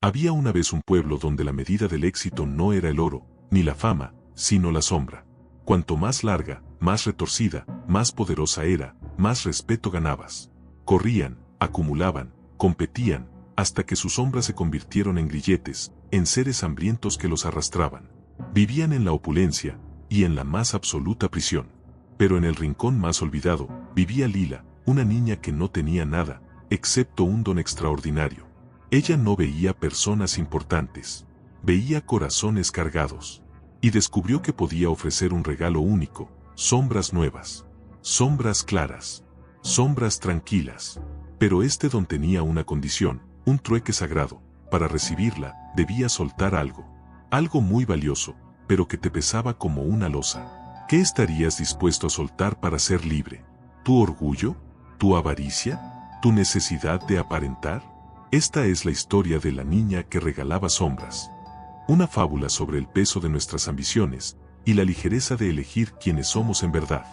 Había una vez un pueblo donde la medida del éxito no era el oro, ni la fama, sino la sombra. Cuanto más larga, más retorcida, más poderosa era, más respeto ganabas. Corrían, acumulaban, competían, hasta que sus sombras se convirtieron en grilletes, en seres hambrientos que los arrastraban. Vivían en la opulencia, y en la más absoluta prisión. Pero en el rincón más olvidado, vivía Lila, una niña que no tenía nada, excepto un don extraordinario. Ella no veía personas importantes, veía corazones cargados. Y descubrió que podía ofrecer un regalo único, sombras nuevas, sombras claras, sombras tranquilas. Pero este don tenía una condición, un trueque sagrado. Para recibirla, debía soltar algo. Algo muy valioso, pero que te pesaba como una losa. ¿Qué estarías dispuesto a soltar para ser libre? ¿Tu orgullo? ¿Tu avaricia? ¿Tu necesidad de aparentar? Esta es la historia de la niña que regalaba sombras. Una fábula sobre el peso de nuestras ambiciones y la ligereza de elegir quiénes somos en verdad.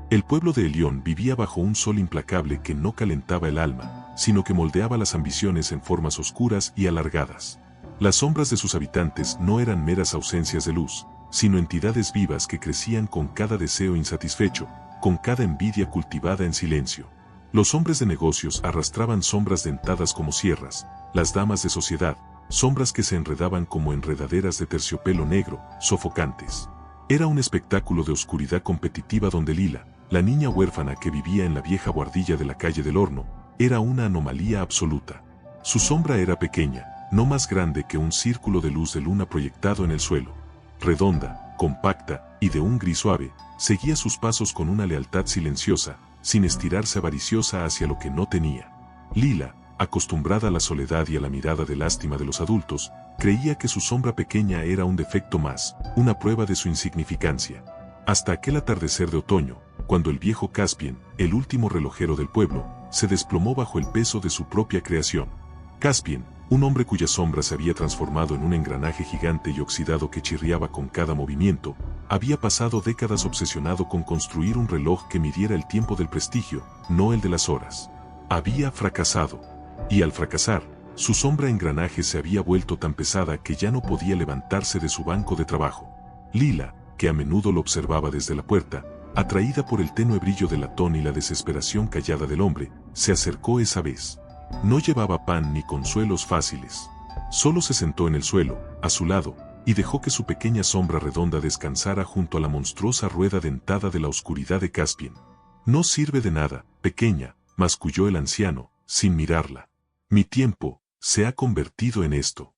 El pueblo de Elión vivía bajo un sol implacable que no calentaba el alma, sino que moldeaba las ambiciones en formas oscuras y alargadas. Las sombras de sus habitantes no eran meras ausencias de luz, sino entidades vivas que crecían con cada deseo insatisfecho, con cada envidia cultivada en silencio. Los hombres de negocios arrastraban sombras dentadas como sierras, las damas de sociedad, sombras que se enredaban como enredaderas de terciopelo negro, sofocantes. Era un espectáculo de oscuridad competitiva donde Lila, la niña huérfana que vivía en la vieja buhardilla de la calle del Horno, era una anomalía absoluta. Su sombra era pequeña, no más grande que un círculo de luz de luna proyectado en el suelo. Redonda, compacta y de un gris suave, seguía sus pasos con una lealtad silenciosa, sin estirarse avariciosa hacia lo que no tenía. Lila, acostumbrada a la soledad y a la mirada de lástima de los adultos, creía que su sombra pequeña era un defecto más, una prueba de su insignificancia. Hasta aquel atardecer de otoño, cuando el viejo Caspien, el último relojero del pueblo, se desplomó bajo el peso de su propia creación. Caspien, un hombre cuya sombra se había transformado en un engranaje gigante y oxidado que chirriaba con cada movimiento, había pasado décadas obsesionado con construir un reloj que midiera el tiempo del prestigio, no el de las horas. Había fracasado. Y al fracasar, su sombra engranaje se había vuelto tan pesada que ya no podía levantarse de su banco de trabajo. Lila, que a menudo lo observaba desde la puerta, atraída por el tenue brillo del latón y la desesperación callada del hombre, se acercó esa vez. No llevaba pan ni consuelos fáciles. Solo se sentó en el suelo, a su lado, y dejó que su pequeña sombra redonda descansara junto a la monstruosa rueda dentada de la oscuridad de Caspien. No sirve de nada, pequeña, masculló el anciano, sin mirarla. Mi tiempo se ha convertido en esto.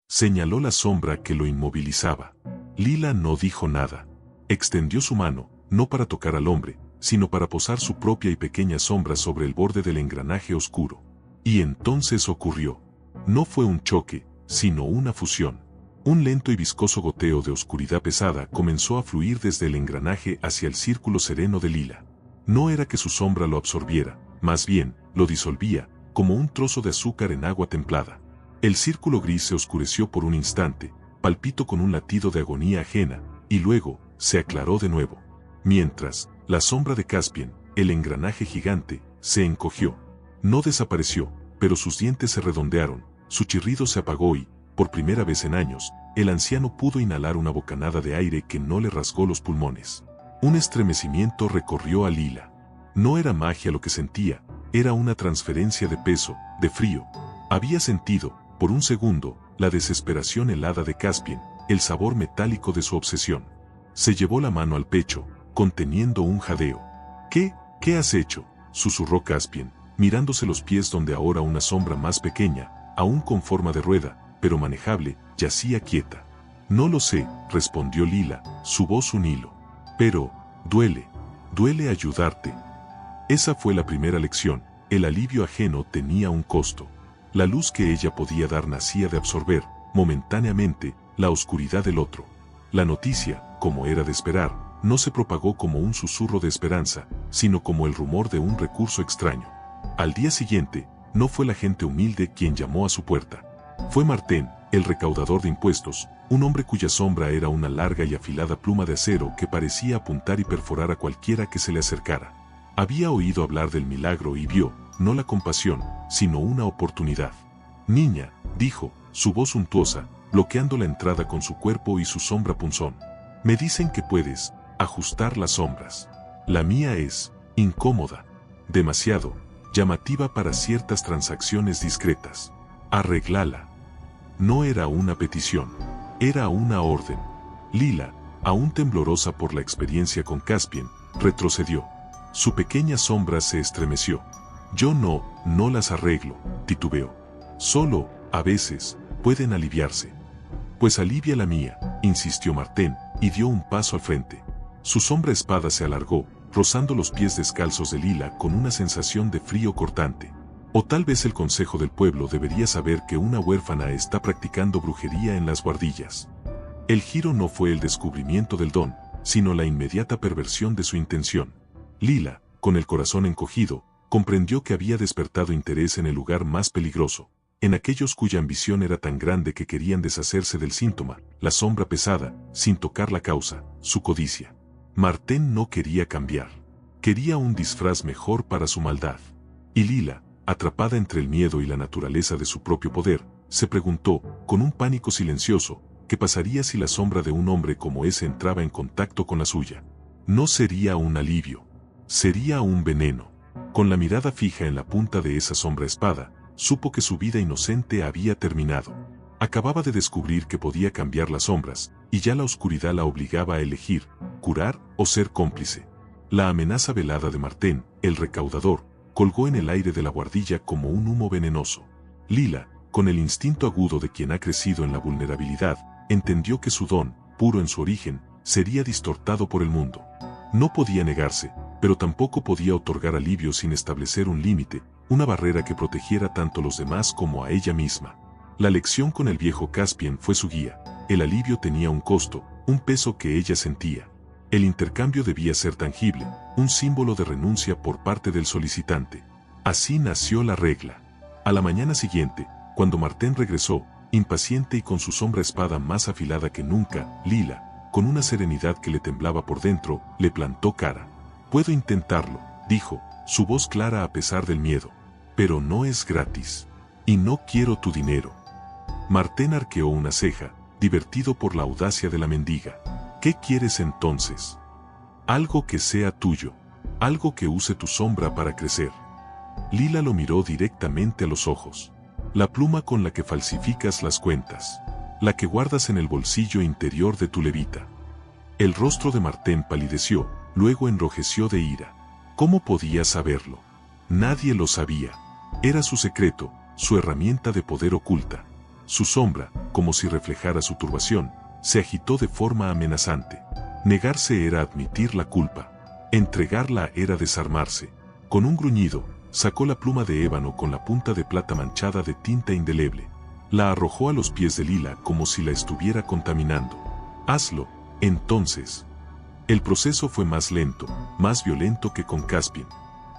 Señaló la sombra que lo inmovilizaba. Lila no dijo nada. Extendió su mano, no para tocar al hombre, sino para posar su propia y pequeña sombra sobre el borde del engranaje oscuro. Y entonces ocurrió. No fue un choque, sino una fusión. Un lento y viscoso goteo de oscuridad pesada comenzó a fluir desde el engranaje hacia el círculo sereno de Lila. No era que su sombra lo absorbiera, más bien, lo disolvía, como un trozo de azúcar en agua templada. El círculo gris se oscureció por un instante, palpitó con un latido de agonía ajena, y luego, se aclaró de nuevo. Mientras, la sombra de Caspien, el engranaje gigante, se encogió. No desapareció, pero sus dientes se redondearon, su chirrido se apagó y, por primera vez en años, el anciano pudo inhalar una bocanada de aire que no le rasgó los pulmones. Un estremecimiento recorrió a Lila. No era magia lo que sentía, era una transferencia de peso, de frío. Había sentido, por un segundo, la desesperación helada de Caspien, el sabor metálico de su obsesión. Se llevó la mano al pecho, conteniendo un jadeo. ¿Qué has hecho?, susurró Caspien, mirándose los pies donde ahora una sombra más pequeña, aún con forma de rueda, pero manejable, yacía quieta. No lo sé, respondió Lila, su voz un hilo. Pero, duele ayudarte. Esa fue la primera lección, el alivio ajeno tenía un costo. La luz que ella podía dar nacía de absorber, momentáneamente, la oscuridad del otro. La noticia, como era de esperar, no se propagó como un susurro de esperanza, sino como el rumor de un recurso extraño. Al día siguiente, no fue la gente humilde quien llamó a su puerta. Fue Martén, el recaudador de impuestos, un hombre cuya sombra era una larga y afilada pluma de acero que parecía apuntar y perforar a cualquiera que se le acercara. Había oído hablar del milagro y vio, no la compasión, sino una oportunidad. Niña, dijo, su voz suntuosa, bloqueando la entrada con su cuerpo y su sombra punzón. Me dicen que puedes ajustar las sombras. La mía es incómoda, demasiado llamativa para ciertas transacciones discretas. Arréglala. No era una petición, era una orden. Lila, aún temblorosa por la experiencia con Caspian, retrocedió. Su pequeña sombra se estremeció. Yo no las arreglo, titubeó. Solo, a veces, pueden aliviarse. Pues alivia la mía, insistió Martén, y dio un paso al frente. Su sombra espada se alargó, rozando los pies descalzos de Lila con una sensación de frío cortante. O tal vez el consejo del pueblo debería saber que una huérfana está practicando brujería en las guardillas. El giro no fue el descubrimiento del don, sino la inmediata perversión de su intención. Lila, con el corazón encogido, comprendió que había despertado interés en el lugar más peligroso, en aquellos cuya ambición era tan grande que querían deshacerse del síntoma, la sombra pesada, sin tocar la causa, su codicia. Martén no quería cambiar. Quería un disfraz mejor para su maldad. Y Lila, atrapada entre el miedo y la naturaleza de su propio poder, se preguntó, con un pánico silencioso, qué pasaría si la sombra de un hombre como ese entraba en contacto con la suya. No sería un alivio. Sería un veneno. Con la mirada fija en la punta de esa sombra espada, supo que su vida inocente había terminado. Acababa de descubrir que podía cambiar las sombras, y ya la oscuridad la obligaba a elegir, curar o ser cómplice. La amenaza velada de Martén, el recaudador, colgó en el aire de la guardilla como un humo venenoso. Lila, con el instinto agudo de quien ha crecido en la vulnerabilidad, entendió que su don, puro en su origen, sería distortado por el mundo. No podía negarse, pero tampoco podía otorgar alivio sin establecer un límite, una barrera que protegiera tanto a los demás como a ella misma. La lección con el viejo Caspian fue su guía. El alivio tenía un costo, un peso que ella sentía. El intercambio debía ser tangible, un símbolo de renuncia por parte del solicitante. Así nació la regla. A la mañana siguiente, cuando Martén regresó, impaciente y con su sombra espada más afilada que nunca, Lila, con una serenidad que le temblaba por dentro, le plantó cara. «Puedo intentarlo», dijo, su voz clara a pesar del miedo. «Pero no es gratis. Y no quiero tu dinero». Martén arqueó una ceja, divertido por la audacia de la mendiga. «¿Qué quieres entonces?» «Algo que sea tuyo. Algo que use tu sombra para crecer». Lila lo miró directamente a los ojos. «La pluma con la que falsificas las cuentas. La que guardas en el bolsillo interior de tu levita». El rostro de Martén palideció, luego enrojeció de ira. ¿Cómo podía saberlo? Nadie lo sabía. Era su secreto, su herramienta de poder oculta. Su sombra, como si reflejara su turbación, se agitó de forma amenazante. Negarse era admitir la culpa. Entregarla era desarmarse. Con un gruñido, sacó la pluma de ébano con la punta de plata manchada de tinta indeleble. La arrojó a los pies de Lila como si la estuviera contaminando. «Hazlo, entonces». El proceso fue más lento, más violento que con Caspian.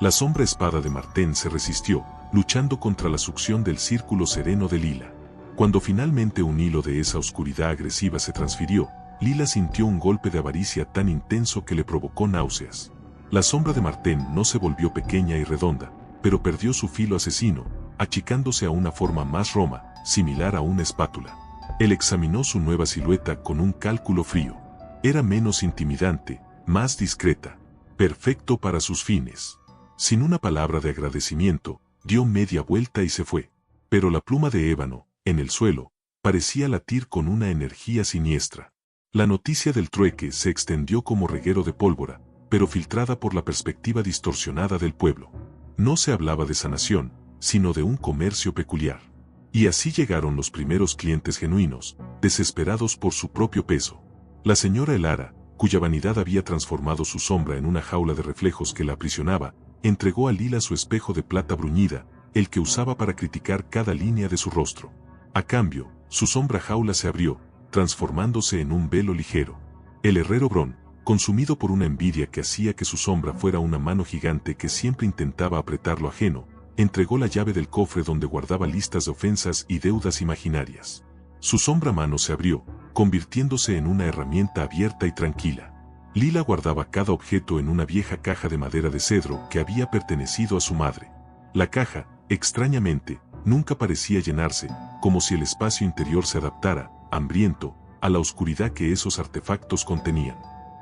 La sombra espada de Martén se resistió, luchando contra la succión del círculo sereno de Lila. Cuando finalmente un hilo de esa oscuridad agresiva se transfirió, Lila sintió un golpe de avaricia tan intenso que le provocó náuseas. La sombra de Martén no se volvió pequeña y redonda, pero perdió su filo asesino, achicándose a una forma más roma, similar a una espátula. Él examinó su nueva silueta con un cálculo frío. Era menos intimidante, más discreta, perfecto para sus fines. Sin una palabra de agradecimiento, dio media vuelta y se fue. Pero la pluma de ébano, en el suelo, parecía latir con una energía siniestra. La noticia del trueque se extendió como reguero de pólvora, pero filtrada por la perspectiva distorsionada del pueblo. No se hablaba de sanación, sino de un comercio peculiar. Y así llegaron los primeros clientes genuinos, desesperados por su propio peso. La señora Elara, cuya vanidad había transformado su sombra en una jaula de reflejos que la aprisionaba, entregó a Lila su espejo de plata bruñida, el que usaba para criticar cada línea de su rostro. A cambio, su sombra jaula se abrió, transformándose en un velo ligero. El herrero Bron, consumido por una envidia que hacía que su sombra fuera una mano gigante que siempre intentaba apretar lo ajeno, entregó la llave del cofre donde guardaba listas de ofensas y deudas imaginarias. Su sombra mano se abrió, convirtiéndose en una herramienta abierta y tranquila. Lila guardaba cada objeto en una vieja caja de madera de cedro que había pertenecido a su madre. La caja, extrañamente, nunca parecía llenarse, como si el espacio interior se adaptara, hambriento, a la oscuridad que esos artefactos contenían.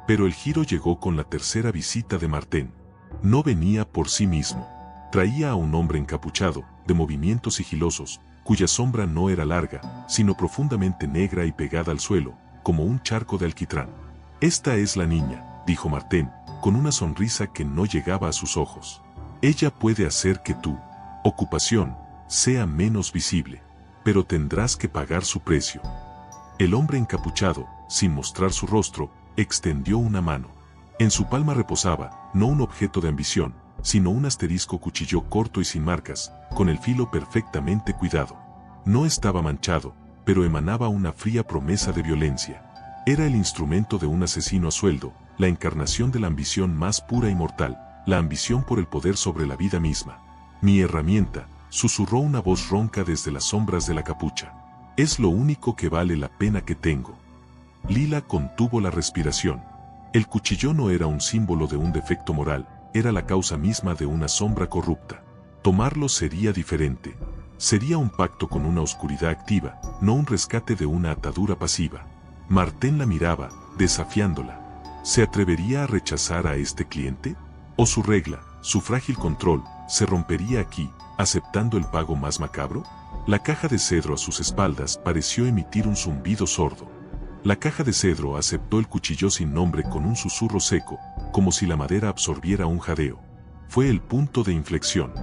Pero el giro llegó con la tercera visita de Martén. No venía por sí mismo. Traía a un hombre encapuchado, de movimientos sigilosos, cuya sombra no era larga, sino profundamente negra y pegada al suelo, como un charco de alquitrán. «Esta es la niña», dijo Martén, con una sonrisa que no llegaba a sus ojos. «Ella puede hacer que tu ocupación sea menos visible, pero tendrás que pagar su precio». El hombre encapuchado, sin mostrar su rostro, extendió una mano. En su palma reposaba, no un objeto de ambición, sino un asterisco cuchillo corto y sin marcas, con el filo perfectamente cuidado. No estaba manchado, pero emanaba una fría promesa de violencia. Era el instrumento de un asesino a sueldo, la encarnación de la ambición más pura y mortal, la ambición por el poder sobre la vida misma. «Mi herramienta», susurró una voz ronca desde las sombras de la capucha. «Es lo único que vale la pena que tengo». Lila contuvo la respiración. El cuchillo no era un símbolo de un defecto moral, era la causa misma de una sombra corrupta. Tomarlo sería diferente. Sería un pacto con una oscuridad activa, no un rescate de una atadura pasiva. Martén la miraba, desafiándola. ¿Se atrevería a rechazar a este cliente? ¿O su regla, su frágil control, se rompería aquí, aceptando el pago más macabro? La caja de cedro a sus espaldas pareció emitir un zumbido sordo. La caja de cedro aceptó el cuchillo sin nombre con un susurro seco, como si la madera absorbiera un jadeo. Fue el punto de inflexión.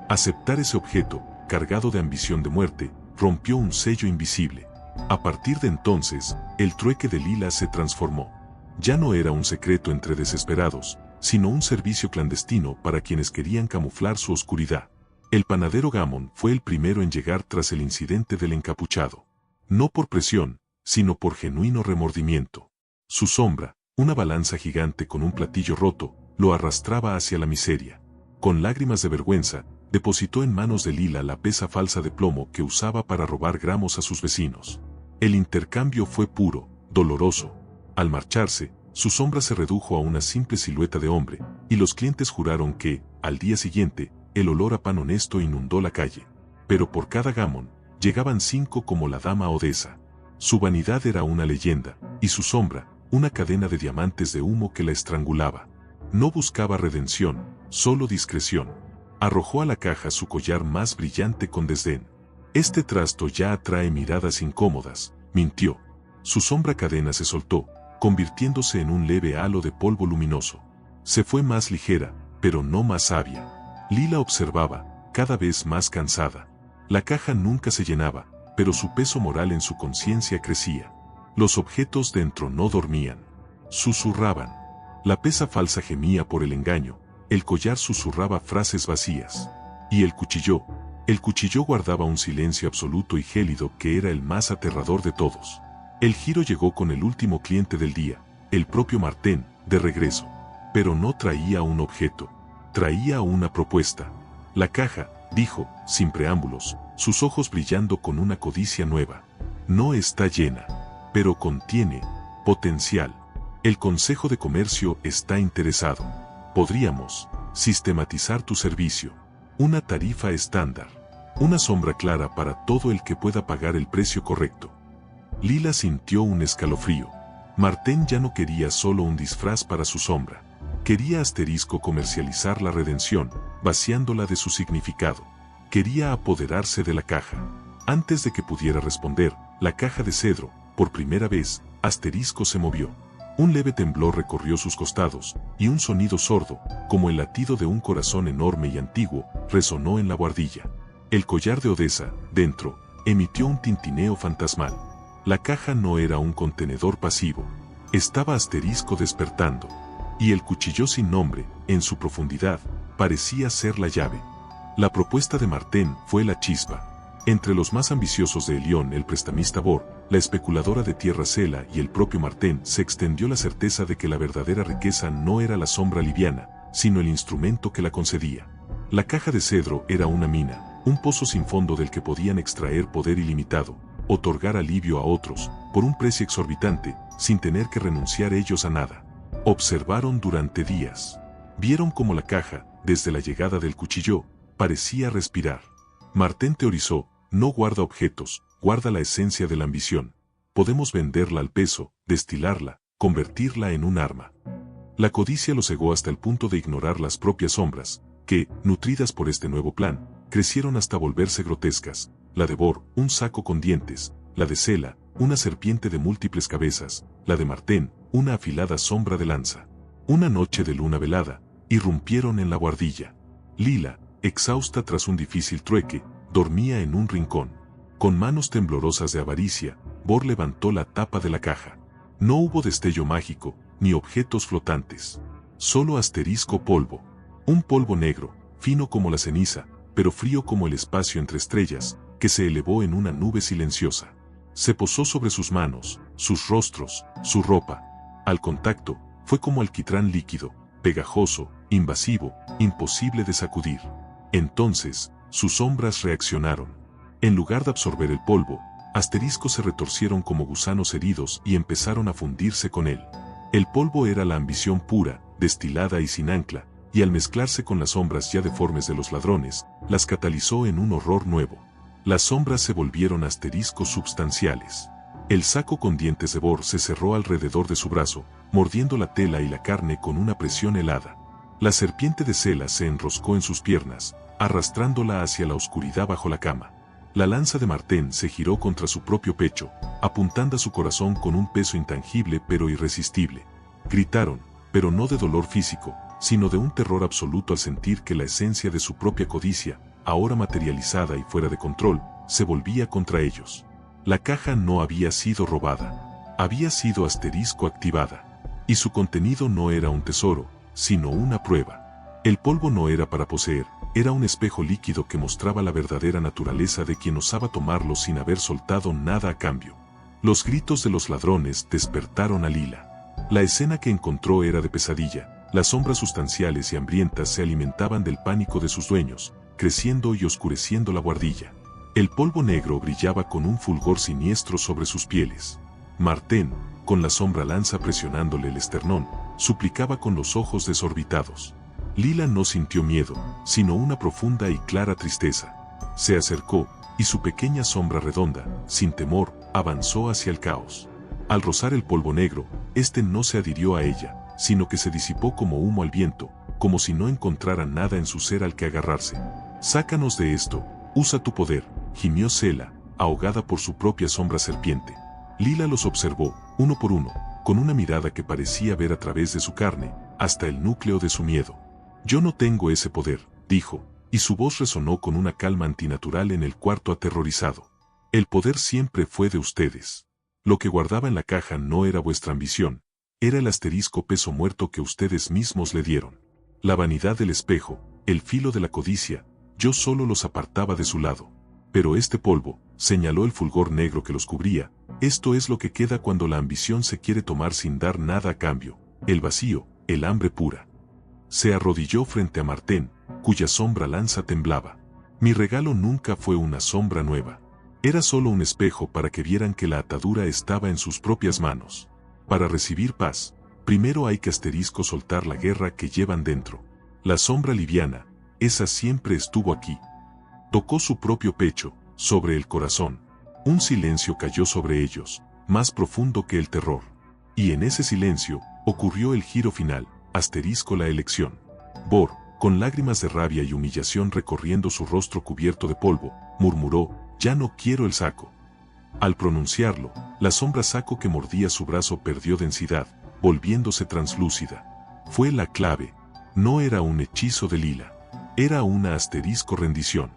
Aceptar ese objeto, cargado de ambición de muerte, rompió un sello invisible. A partir de entonces, el trueque de Lila se transformó. Ya no era un secreto entre desesperados, sino un servicio clandestino para quienes querían camuflar su oscuridad. El panadero Gammon fue el primero en llegar tras el incidente del encapuchado. No por presión, sino por genuino remordimiento. Su sombra, una balanza gigante con un platillo roto, lo arrastraba hacia la miseria. Con lágrimas de vergüenza, depositó en manos de Lila la pesa falsa de plomo que usaba para robar gramos a sus vecinos. El intercambio fue puro, doloroso. Al marcharse, su sombra se redujo a una simple silueta de hombre, y los clientes juraron que, al día siguiente, el olor a pan honesto inundó la calle. Pero por cada Gammon, llegaban 5 como la dama Odessa. Su vanidad era una leyenda, y su sombra, una cadena de diamantes de humo que la estrangulaba. No buscaba redención, solo discreción. Arrojó a la caja su collar más brillante con desdén. «Este trasto ya atrae miradas incómodas», mintió. Su sombra cadena se soltó, convirtiéndose en un leve halo de polvo luminoso. Se fue más ligera, pero no más sabia. Lila observaba, cada vez más cansada. La caja nunca se llenaba, pero su peso moral en su conciencia crecía. Los objetos dentro no dormían. Susurraban. La pesa falsa gemía por el engaño, el collar susurraba frases vacías. Y el cuchillo guardaba un silencio absoluto y gélido que era el más aterrador de todos. El giro llegó con el último cliente del día, el propio Martén, de regreso. Pero no traía un objeto, traía una propuesta. «La caja», dijo, sin preámbulos, sus ojos brillando con una codicia nueva. «No está llena, pero contiene potencial. El Consejo de Comercio está interesado. Podríamos sistematizar tu servicio. Una tarifa estándar. Una sombra clara para todo el que pueda pagar el precio correcto». Lila sintió un escalofrío. Martén ya no quería solo un disfraz para su sombra. Quería asterisco comercializar la redención, vaciándola de su significado. Quería apoderarse de la caja. Antes de que pudiera responder, la caja de cedro, por primera vez, asterisco se movió. Un leve temblor recorrió sus costados, y un sonido sordo, como el latido de un corazón enorme y antiguo, resonó en la buhardilla. El collar de Odessa, dentro, emitió un tintineo fantasmal. La caja no era un contenedor pasivo. Estaba asterisco despertando. Y el cuchillo sin nombre, en su profundidad, parecía ser la llave. La propuesta de Martén fue la chispa. Entre los más ambiciosos de Elión, el prestamista Bor, la especuladora de tierra Sela y el propio Martén, se extendió la certeza de que la verdadera riqueza no era la sombra liviana, sino el instrumento que la concedía. La caja de cedro era una mina, un pozo sin fondo del que podían extraer poder ilimitado, otorgar alivio a otros, por un precio exorbitante, sin tener que renunciar ellos a nada. Observaron durante días. Vieron cómo la caja, desde la llegada del cuchillo, parecía respirar. Martén teorizó, no guarda objetos, guarda la esencia de la ambición. Podemos venderla al peso, destilarla, convertirla en un arma. La codicia lo cegó hasta el punto de ignorar las propias sombras, que, nutridas por este nuevo plan, crecieron hasta volverse grotescas. La de Bor, un saco con dientes; la de Sela, una serpiente de múltiples cabezas; la de Martén, una afilada sombra de lanza. Una noche de luna velada, irrumpieron en la guardilla. Lila, exhausta tras un difícil trueque, dormía en un rincón. Con manos temblorosas de avaricia, Bor levantó la tapa de la caja. No hubo destello mágico, ni objetos flotantes. Solo asterisco polvo. Un polvo negro, fino como la ceniza, pero frío como el espacio entre estrellas, que se elevó en una nube silenciosa. Se posó sobre sus manos, sus rostros, su ropa. Al contacto, fue como alquitrán líquido, pegajoso, invasivo, imposible de sacudir. Entonces, sus sombras reaccionaron. En lugar de absorber el polvo, asteriscos se retorcieron como gusanos heridos y empezaron a fundirse con él. El polvo era la ambición pura, destilada y sin ancla, y al mezclarse con las sombras ya deformes de los ladrones, las catalizó en un horror nuevo. Las sombras se volvieron asteriscos substanciales. El saco con dientes de Bor se cerró alrededor de su brazo, mordiendo la tela y la carne con una presión helada. La serpiente de Sela se enroscó en sus piernas, arrastrándola hacia la oscuridad bajo la cama. La lanza de Martén se giró contra su propio pecho, apuntando a su corazón con un peso intangible pero irresistible. Gritaron, pero no de dolor físico, sino de un terror absoluto al sentir que la esencia de su propia codicia, ahora materializada y fuera de control, se volvía contra ellos. La caja no había sido robada. Había sido asterisco activada. Y su contenido no era un tesoro, sino una prueba. El polvo no era para poseer, era un espejo líquido que mostraba la verdadera naturaleza de quien osaba tomarlo sin haber soltado nada a cambio. Los gritos de los ladrones despertaron a Lila. La escena que encontró era de pesadilla. Las sombras sustanciales y hambrientas se alimentaban del pánico de sus dueños, creciendo y oscureciendo la guardilla. El polvo negro brillaba con un fulgor siniestro sobre sus pieles. Martén, con la sombra lanza presionándole el esternón, suplicaba con los ojos desorbitados. Lila no sintió miedo, sino una profunda y clara tristeza. Se acercó, y su pequeña sombra redonda, sin temor, avanzó hacia el caos. Al rozar el polvo negro, este no se adhirió a ella, sino que se disipó como humo al viento, como si no encontrara nada en su ser al que agarrarse. «Sácanos de esto, usa tu poder», gimió Sela, ahogada por su propia sombra serpiente. Lila los observó, uno por uno, con una mirada que parecía ver a través de su carne, hasta el núcleo de su miedo. «Yo no tengo ese poder», dijo, y su voz resonó con una calma antinatural en el cuarto aterrorizado. «El poder siempre fue de ustedes. Lo que guardaba en la caja no era vuestra ambición, era el asterisco peso muerto que ustedes mismos le dieron. La vanidad del espejo, el filo de la codicia, yo solo los apartaba de su lado. Pero este polvo», señaló el fulgor negro que los cubría, «esto es lo que queda cuando la ambición se quiere tomar sin dar nada a cambio, el vacío, el hambre pura». Se arrodilló frente a Martén, cuya sombra lanza temblaba. «Mi regalo nunca fue una sombra nueva. Era solo un espejo para que vieran que la atadura estaba en sus propias manos. Para recibir paz, primero hay que asterisco soltar la guerra que llevan dentro. La sombra liviana, esa siempre estuvo aquí». Tocó su propio pecho, sobre el corazón. Un silencio cayó sobre ellos, más profundo que el terror. Y en ese silencio, ocurrió el giro final, asterisco la elección. Bor, con lágrimas de rabia y humillación recorriendo su rostro cubierto de polvo, murmuró, «Ya no quiero el saco». Al pronunciarlo, la sombra saco que mordía su brazo perdió densidad, volviéndose translúcida. Fue la clave. No era un hechizo de Lila. Era una asterisco rendición.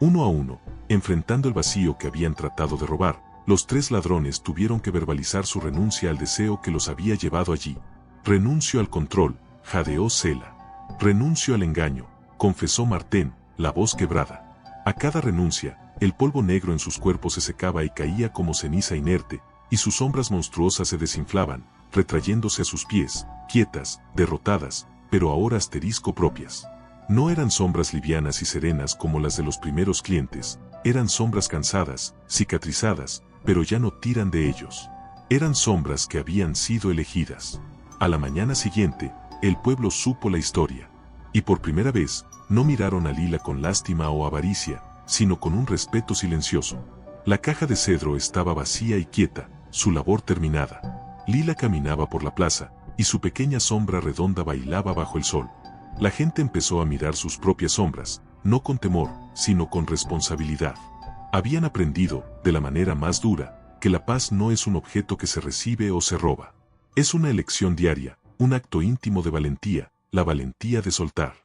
Uno a uno, enfrentando el vacío que habían tratado de robar, los tres ladrones tuvieron que verbalizar su renuncia al deseo que los había llevado allí. «Renuncio al control», jadeó Sela. «Renuncio al engaño», confesó Martén, la voz quebrada. A cada renuncia, el polvo negro en sus cuerpos se secaba y caía como ceniza inerte, y sus sombras monstruosas se desinflaban, retrayéndose a sus pies, quietas, derrotadas, pero ahora asterisco propias. No eran sombras livianas y serenas como las de los primeros clientes, eran sombras cansadas, cicatrizadas, pero ya no tiran de ellos. Eran sombras que habían sido elegidas. A la mañana siguiente, el pueblo supo la historia. Y por primera vez, no miraron a Lila con lástima o avaricia, sino con un respeto silencioso. La caja de cedro estaba vacía y quieta, su labor terminada. Lila caminaba por la plaza, y su pequeña sombra redonda bailaba bajo el sol. La gente empezó a mirar sus propias sombras, no con temor, sino con responsabilidad. Habían aprendido, de la manera más dura, que la paz no es un objeto que se recibe o se roba. Es una elección diaria, un acto íntimo de valentía, la valentía de soltar.